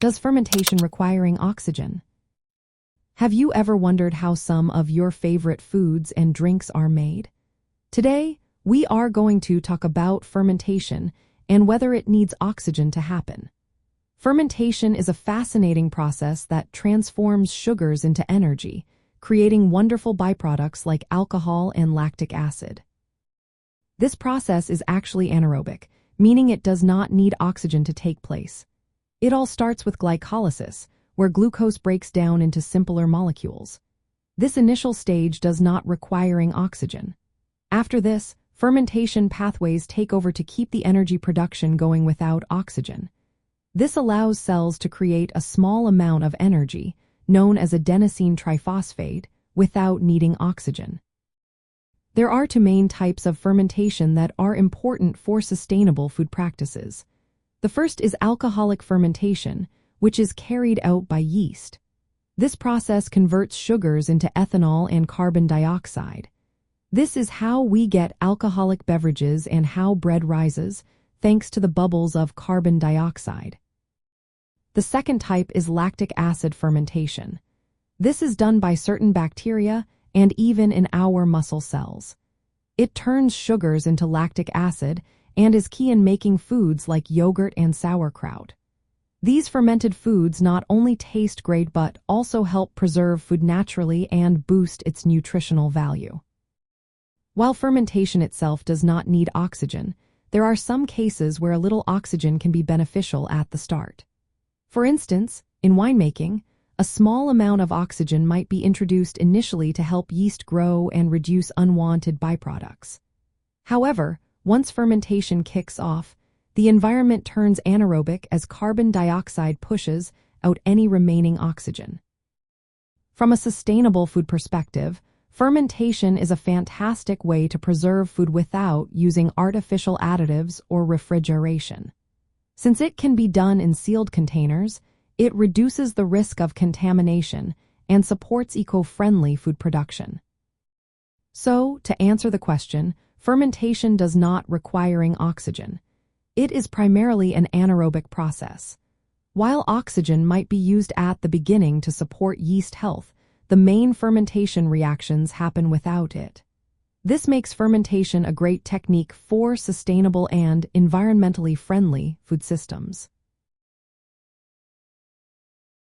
Does fermentation requiring oxygen? Have you ever wondered how some of your favorite foods and drinks are made? Today, we are going to talk about fermentation and whether it needs oxygen to happen. Fermentation is a fascinating process that transforms sugars into energy, creating wonderful byproducts like alcohol and lactic acid. This process is actually anaerobic, meaning it does not need oxygen to take place. It all starts with glycolysis, where glucose breaks down into simpler molecules. This initial stage does not requiring oxygen. After this, fermentation pathways take over to keep the energy production going without oxygen. This allows cells to create a small amount of energy, known as adenosine triphosphate, without needing oxygen. There are two main types of fermentation that are important for sustainable food practices. The first is alcoholic fermentation, which is carried out by yeast. This process converts sugars into ethanol and carbon dioxide. This is how we get alcoholic beverages and how bread rises, thanks to the bubbles of carbon dioxide. The second type is lactic acid fermentation. This is done by certain bacteria and even in our muscle cells. It turns sugars into lactic acid and is key in making foods like yogurt and sauerkraut. These fermented foods not only taste great but also help preserve food naturally and boost its nutritional value. While fermentation itself does not need oxygen, there are some cases where a little oxygen can be beneficial at the start. For instance, in winemaking, a small amount of oxygen might be introduced initially to help yeast grow and reduce unwanted byproducts. However, once fermentation kicks off, the environment turns anaerobic as carbon dioxide pushes out any remaining oxygen. From a sustainable food perspective, fermentation is a fantastic way to preserve food without using artificial additives or refrigeration. Since it can be done in sealed containers, it reduces the risk of contamination and supports eco-friendly food production. So, to answer the question, fermentation does not requiring oxygen. It is primarily an anaerobic process. While oxygen might be used at the beginning to support yeast health, the main fermentation reactions happen without it. This makes fermentation a great technique for sustainable and environmentally friendly food systems.